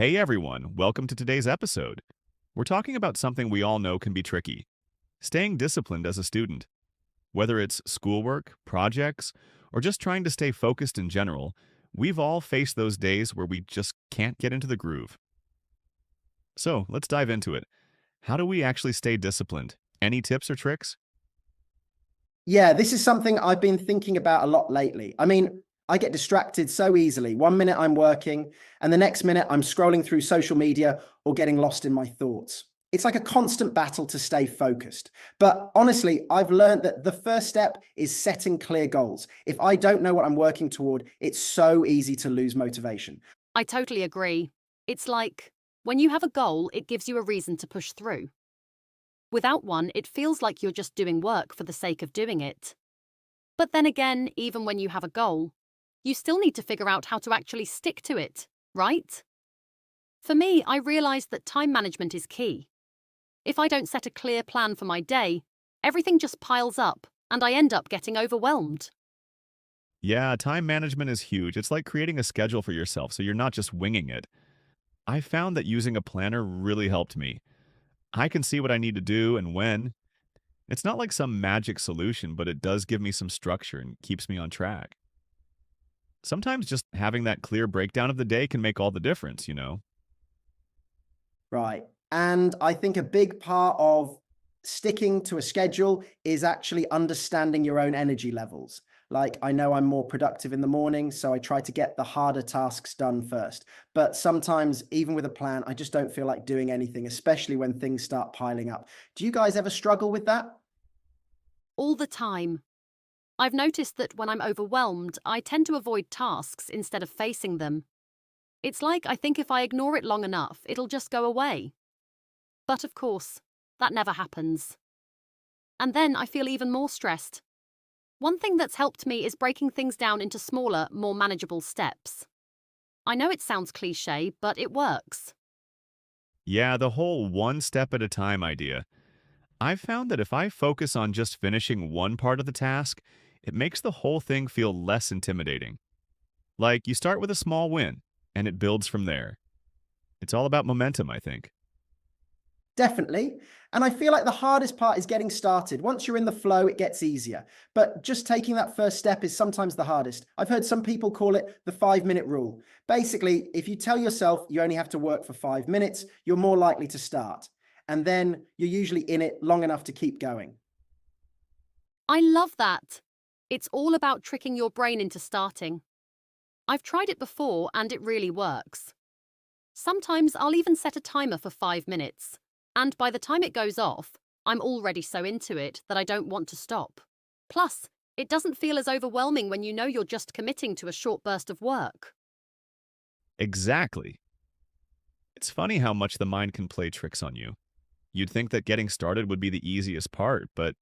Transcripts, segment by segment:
Hey everyone, welcome to today's episode. We're talking about something we all know can be tricky: staying disciplined as a student. Whether it's schoolwork, projects, or just trying to stay focused in general, we've all faced those days where we just can't get into the groove. So let's dive into it. How do we actually stay disciplined? Any tips or tricks? Yeah, this is something I've been thinking about a lot lately. I get distracted so easily. One minute I'm working, and the next minute I'm scrolling through social media or getting lost in my thoughts. It's like a constant battle to stay focused. But honestly, I've learned that the first step is setting clear goals. If I don't know what I'm working toward, it's so easy to lose motivation. I totally agree. It's like when you have a goal, it gives you a reason to push through. Without one, it feels like you're just doing work for the sake of doing it. But then again, even when you have a goal, you still need to figure out how to actually stick to it, right? For me, I realized that time management is key. If I don't set a clear plan for my day, everything just piles up and I end up getting overwhelmed. Yeah, time management is huge. It's like creating a schedule for yourself so you're not just winging it. I found that using a planner really helped me. I can see what I need to do and when. It's not like some magic solution, but it does give me some structure and keeps me on track. Sometimes just having that clear breakdown of the day can make all the difference. Right. And I think a big part of sticking to a schedule is actually understanding your own energy levels. Like, I know I'm more productive in the morning, so I try to get the harder tasks done first. But sometimes, even with a plan, I just don't feel like doing anything, especially when things start piling up. Do you guys ever struggle with that? All the time. I've noticed that when I'm overwhelmed, I tend to avoid tasks instead of facing them. It's like I think if I ignore it long enough, it'll just go away. But of course, that never happens. And then I feel even more stressed. One thing that's helped me is breaking things down into smaller, more manageable steps. I know it sounds cliche, but it works. Yeah, the whole one step at a time idea. I've found that if I focus on just finishing one part of the task, it makes the whole thing feel less intimidating. Like you start with a small win, and it builds from there. It's all about momentum, I think. Definitely. And I feel like the hardest part is getting started. Once you're in the flow, it gets easier. But just taking that first step is sometimes the hardest. I've heard some people call it the 5 minute rule. Basically, if you tell yourself you only have to work for 5 minutes, you're more likely to start. And then you're usually in it long enough to keep going. I love that. It's all about tricking your brain into starting. I've tried it before and it really works. Sometimes I'll even set a timer for 5 minutes. And by the time it goes off, I'm already so into it that I don't want to stop. Plus, it doesn't feel as overwhelming when you know you're just committing to a short burst of work. Exactly. It's funny how much the mind can play tricks on you. You'd think that getting started would be the easiest part, but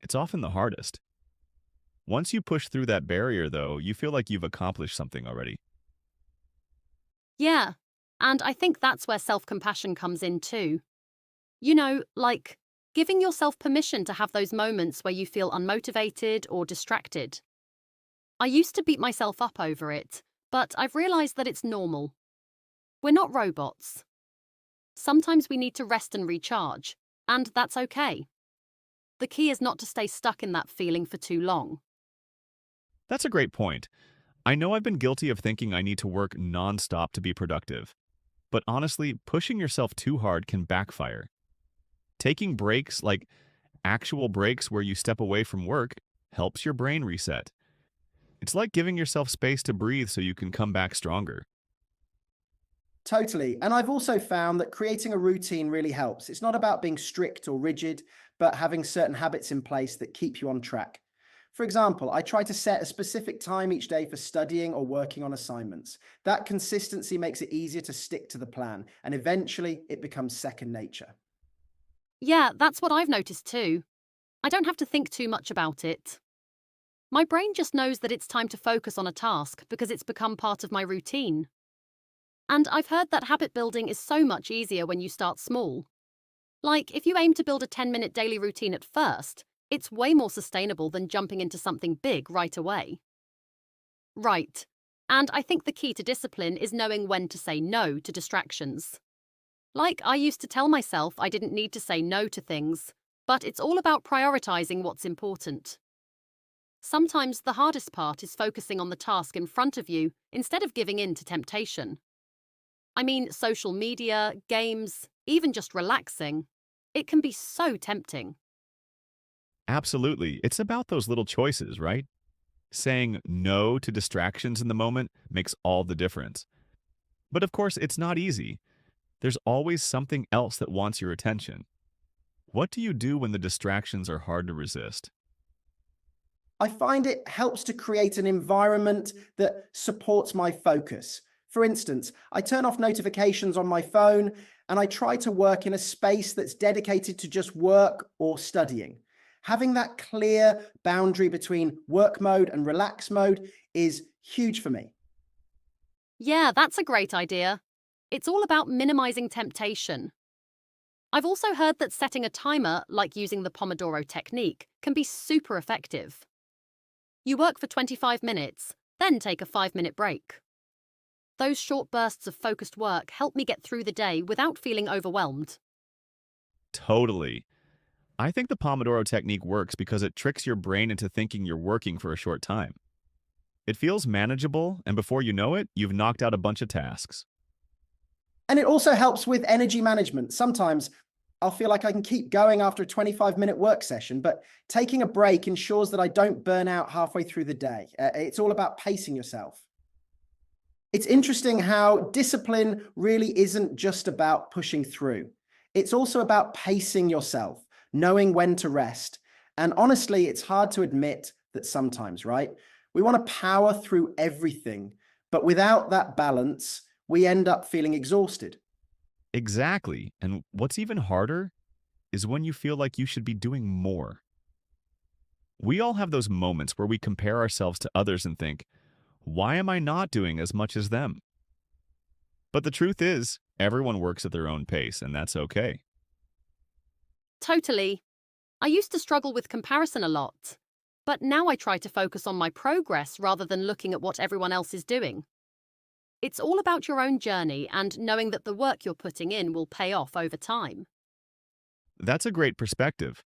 it's often the hardest. Once you push through that barrier, though, you feel like you've accomplished something already. Yeah, and I think that's where self-compassion comes in too. You know, like giving yourself permission to have those moments where you feel unmotivated or distracted. I used to beat myself up over it, but I've realized that it's normal. We're not robots. Sometimes we need to rest and recharge, and that's okay. The key is not to stay stuck in that feeling for too long. That's a great point. I know I've been guilty of thinking I need to work nonstop to be productive. But honestly, pushing yourself too hard can backfire. Taking breaks, like actual breaks where you step away from work, helps your brain reset. It's like giving yourself space to breathe so you can come back stronger. Totally. And I've also found that creating a routine really helps. It's not about being strict or rigid, but having certain habits in place that keep you on track. For example, I try to set a specific time each day for studying or working on assignments. That consistency makes it easier to stick to the plan, and eventually it becomes second nature. Yeah, that's what I've noticed too. I don't have to think too much about it. My brain just knows that it's time to focus on a task because it's become part of my routine. And I've heard that habit building is so much easier when you start small. Like, if you aim to build a 10-minute daily routine at first, it's way more sustainable than jumping into something big right away. Right. And I think the key to discipline is knowing when to say no to distractions. Like, I used to tell myself I didn't need to say no to things, but it's all about prioritizing what's important. Sometimes the hardest part is focusing on the task in front of you instead of giving in to temptation. I mean, social media, games, even just relaxing. It can be so tempting. Absolutely. It's about those little choices, right? Saying no to distractions in the moment makes all the difference. But of course, it's not easy. There's always something else that wants your attention. What do you do when the distractions are hard to resist? I find it helps to create an environment that supports my focus. For instance, I turn off notifications on my phone and I try to work in a space that's dedicated to just work or studying. Having that clear boundary between work mode and relax mode is huge for me. Yeah, that's a great idea. It's all about minimizing temptation. I've also heard that setting a timer, like using the Pomodoro technique, can be super effective. You work for 25 minutes, then take a 5-minute break. Those short bursts of focused work help me get through the day without feeling overwhelmed. Totally. I think the Pomodoro technique works because it tricks your brain into thinking you're working for a short time. It feels manageable, and before you know it, you've knocked out a bunch of tasks. And it also helps with energy management. Sometimes I'll feel like I can keep going after a 25-minute work session, but taking a break ensures that I don't burn out halfway through the day. It's all about pacing yourself. It's interesting how discipline really isn't just about pushing through. It's also about pacing yourself, knowing when to rest. And honestly, it's hard to admit that sometimes, right? We want to power through everything, but without that balance, we end up feeling exhausted. Exactly. And what's even harder is when you feel like you should be doing more. We all have those moments where we compare ourselves to others and think, why am I not doing as much as them? But the truth is, everyone works at their own pace, and that's okay. Totally. I used to struggle with comparison a lot, but now I try to focus on my progress rather than looking at what everyone else is doing. It's all about your own journey and knowing that the work you're putting in will pay off over time. That's a great perspective.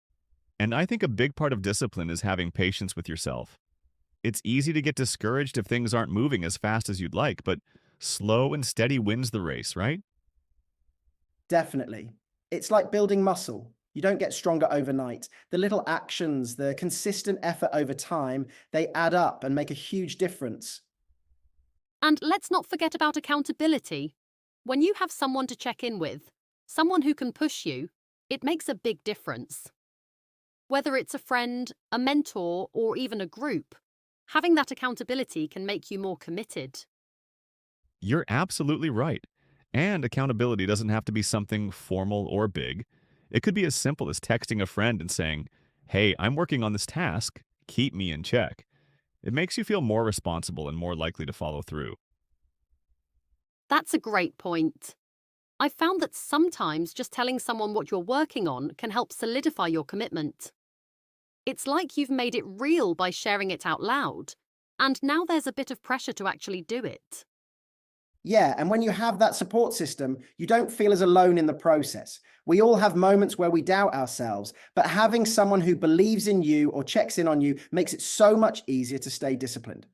And I think a big part of discipline is having patience with yourself. It's easy to get discouraged if things aren't moving as fast as you'd like, but slow and steady wins the race, right? Definitely. It's like building muscle. You don't get stronger overnight. The little actions, the consistent effort over time, they add up and make a huge difference. And let's not forget about accountability. When you have someone to check in with, someone who can push you, it makes a big difference. Whether it's a friend, a mentor, or even a group, having that accountability can make you more committed. You're absolutely right. And accountability doesn't have to be something formal or big. It could be as simple as texting a friend and saying, hey, I'm working on this task. Keep me in check. It makes you feel more responsible and more likely to follow through. That's a great point. I've found that sometimes just telling someone what you're working on can help solidify your commitment. It's like you've made it real by sharing it out loud, and now there's a bit of pressure to actually do it. Yeah, and when you have that support system, you don't feel as alone in the process. We all have moments where we doubt ourselves, but having someone who believes in you or checks in on you makes it so much easier to stay disciplined.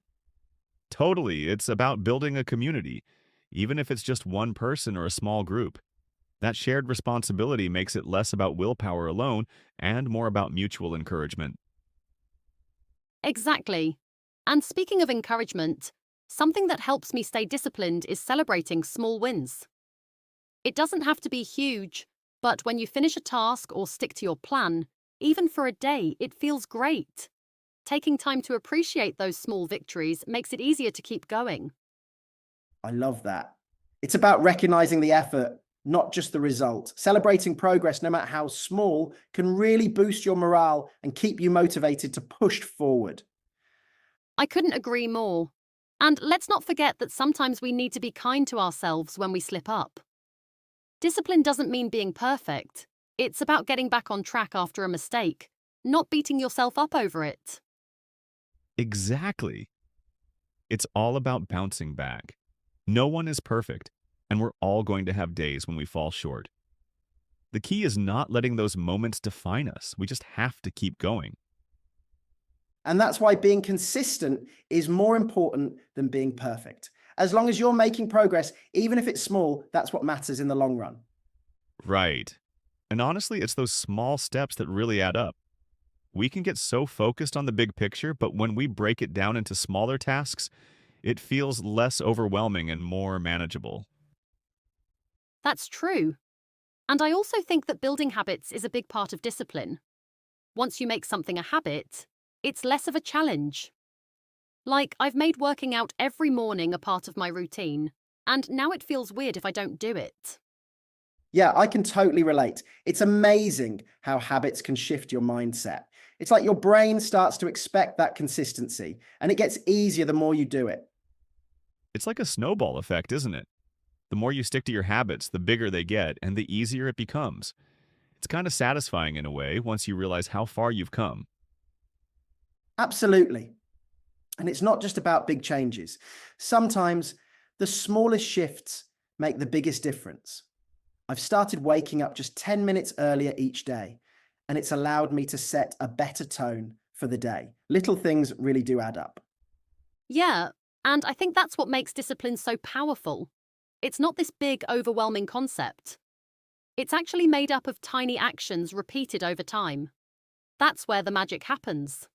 Totally, it's about building a community, even if it's just one person or a small group. That shared responsibility makes it less about willpower alone and more about mutual encouragement. Exactly. And speaking of encouragement, something that helps me stay disciplined is celebrating small wins. It doesn't have to be huge, but when you finish a task or stick to your plan, even for a day, it feels great. Taking time to appreciate those small victories makes it easier to keep going. I love that. It's about recognizing the effort, not just the result. Celebrating progress, no matter how small, can really boost your morale and keep you motivated to push forward. I couldn't agree more. And let's not forget that sometimes we need to be kind to ourselves when we slip up. Discipline doesn't mean being perfect. It's about getting back on track after a mistake, not beating yourself up over it. Exactly. It's all about bouncing back. No one is perfect, and we're all going to have days when we fall short. The key is not letting those moments define us. We just have to keep going. And that's why being consistent is more important than being perfect. As long as you're making progress, even if it's small, that's what matters in the long run. Right. And honestly, it's those small steps that really add up. We can get so focused on the big picture, but when we break it down into smaller tasks, it feels less overwhelming and more manageable. That's true. And I also think that building habits is a big part of discipline. Once you make something a habit, it's less of a challenge. Like, I've made working out every morning a part of my routine, and now it feels weird if I don't do it. Yeah, I can totally relate. It's amazing how habits can shift your mindset. It's like your brain starts to expect that consistency, and it gets easier the more you do it. It's like a snowball effect, isn't it? The more you stick to your habits, the bigger they get and the easier it becomes. It's kind of satisfying in a way once you realize how far you've come. Absolutely. And it's not just about big changes. Sometimes the smallest shifts make the biggest difference. I've started waking up just 10 minutes earlier each day, and it's allowed me to set a better tone for the day. Little things really do add up. Yeah, and I think that's what makes discipline so powerful. It's not this big, overwhelming concept. It's actually made up of tiny actions repeated over time. That's where the magic happens.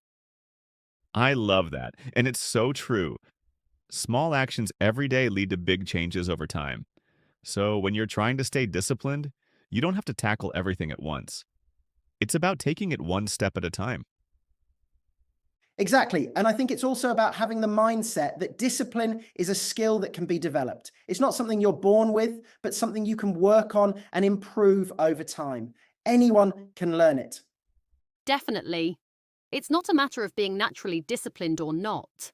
I love that. And it's so true. Small actions every day lead to big changes over time. So when you're trying to stay disciplined, you don't have to tackle everything at once. It's about taking it one step at a time. Exactly. And I think it's also about having the mindset that discipline is a skill that can be developed. It's not something you're born with, but something you can work on and improve over time. Anyone can learn it. Definitely. It's not a matter of being naturally disciplined or not.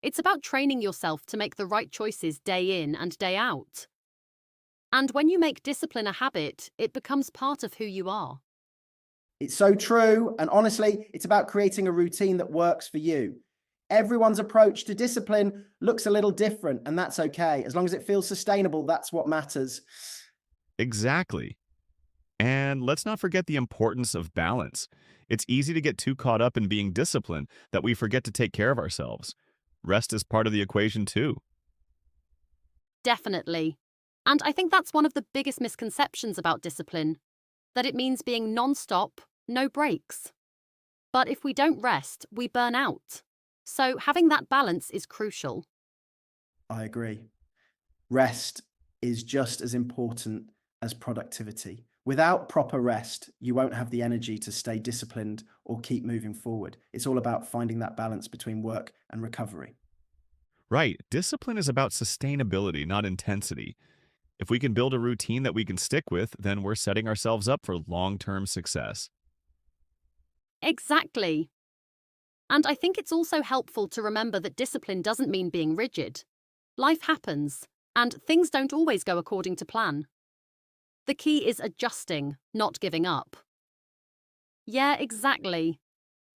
It's about training yourself to make the right choices day in and day out. And when you make discipline a habit, it becomes part of who you are. It's so true. And honestly, it's about creating a routine that works for you. Everyone's approach to discipline looks a little different, and that's okay. As long as it feels sustainable, that's what matters. Exactly. And let's not forget the importance of balance. It's easy to get too caught up in being disciplined that we forget to take care of ourselves. Rest is part of the equation too. Definitely. And I think that's one of the biggest misconceptions about discipline, that it means being non-stop, no breaks. But if we don't rest, we burn out. So having that balance is crucial. I agree. Rest is just as important as productivity. Without proper rest, you won't have the energy to stay disciplined or keep moving forward. It's all about finding that balance between work and recovery. Right, discipline is about sustainability, not intensity. If we can build a routine that we can stick with, then we're setting ourselves up for long term success. Exactly. And I think it's also helpful to remember that discipline doesn't mean being rigid. Life happens, and things don't always go according to plan. The key is adjusting, not giving up. Yeah, exactly.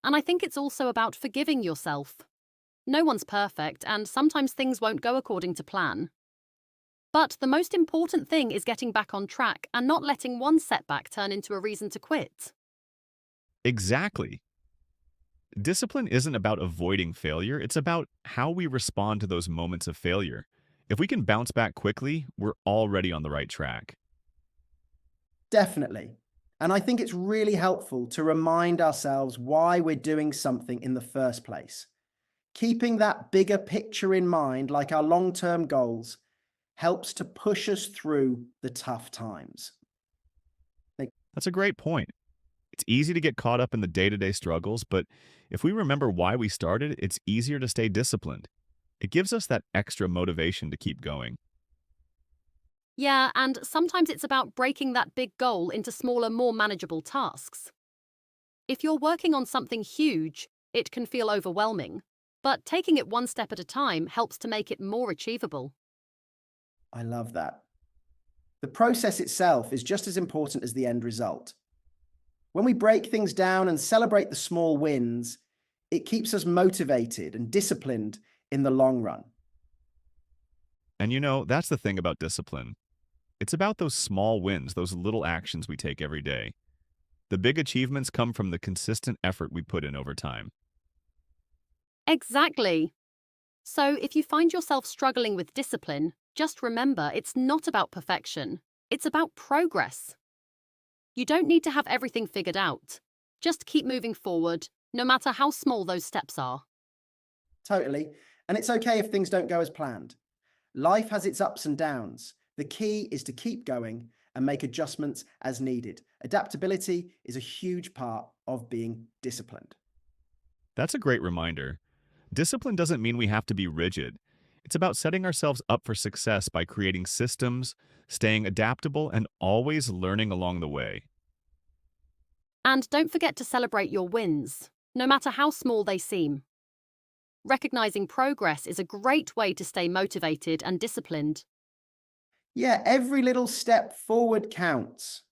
And I think it's also about forgiving yourself. No one's perfect, and sometimes things won't go according to plan. But the most important thing is getting back on track and not letting one setback turn into a reason to quit. Exactly. Discipline isn't about avoiding failure, it's about how we respond to those moments of failure. If we can bounce back quickly, we're already on the right track. Definitely. And I think it's really helpful to remind ourselves why we're doing something in the first place. Keeping that bigger picture in mind, like our long term goals, helps to push us through the tough times. That's a great point. It's easy to get caught up in the day to day struggles, but if we remember why we started, it's easier to stay disciplined. It gives us that extra motivation to keep going. Yeah, and sometimes it's about breaking that big goal into smaller, more manageable tasks. If you're working on something huge, it can feel overwhelming, but taking it one step at a time helps to make it more achievable. I love that. The process itself is just as important as the end result. When we break things down and celebrate the small wins, it keeps us motivated and disciplined in the long run. And that's the thing about discipline. It's about those small wins, those little actions we take every day. The big achievements come from the consistent effort we put in over time. Exactly. So if you find yourself struggling with discipline, just remember it's not about perfection. It's about progress. You don't need to have everything figured out. Just keep moving forward, no matter how small those steps are. Totally. And it's okay if things don't go as planned. Life has its ups and downs. The key is to keep going and make adjustments as needed. Adaptability is a huge part of being disciplined. That's a great reminder. Discipline doesn't mean we have to be rigid. It's about setting ourselves up for success by creating systems, staying adaptable, and always learning along the way. And don't forget to celebrate your wins, no matter how small they seem. Recognizing progress is a great way to stay motivated and disciplined. Yeah, every little step forward counts.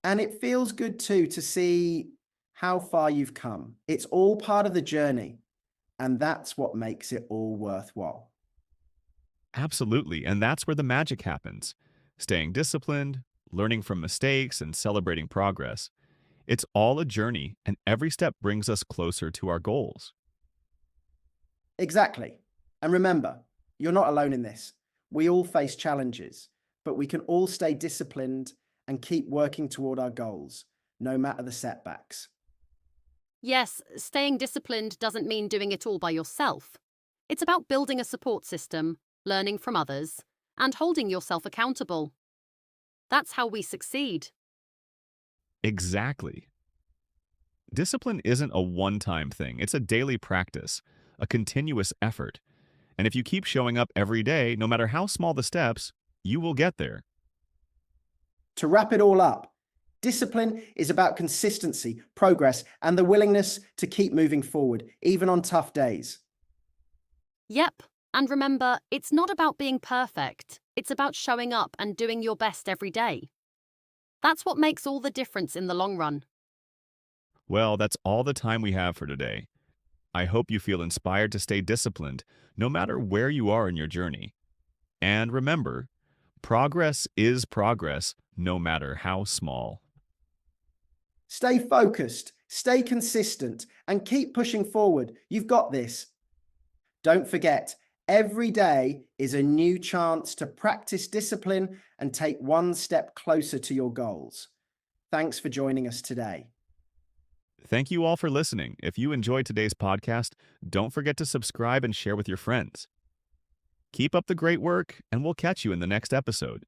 And it feels good too to see how far you've come. It's all part of the journey. And that's what makes it all worthwhile. Absolutely, and that's where the magic happens. Staying disciplined, learning from mistakes, and celebrating progress. It's all a journey, and every step brings us closer to our goals. Exactly. And remember, you're not alone in this. We all face challenges, but we can all stay disciplined and keep working toward our goals, no matter the setbacks. Yes, staying disciplined doesn't mean doing it all by yourself. It's about building a support system, learning from others, and holding yourself accountable. That's how we succeed. Exactly. Discipline isn't a one-time thing. It's a daily practice, a continuous effort. And if you keep showing up every day, no matter how small the steps, you will get there. To wrap it all up, discipline is about consistency, progress, and the willingness to keep moving forward, even on tough days. Yep, and remember, it's not about being perfect. It's about showing up and doing your best every day. That's what makes all the difference in the long run. Well, that's all the time we have for today. I hope you feel inspired to stay disciplined, no matter where you are in your journey. And remember, progress is progress, no matter how small. Stay focused, stay consistent, and keep pushing forward. You've got this. Don't forget, every day is a new chance to practice discipline and take one step closer to your goals. Thanks for joining us today. Thank you all for listening. If you enjoyed today's podcast, don't forget to subscribe and share with your friends. Keep up the great work, and we'll catch you in the next episode.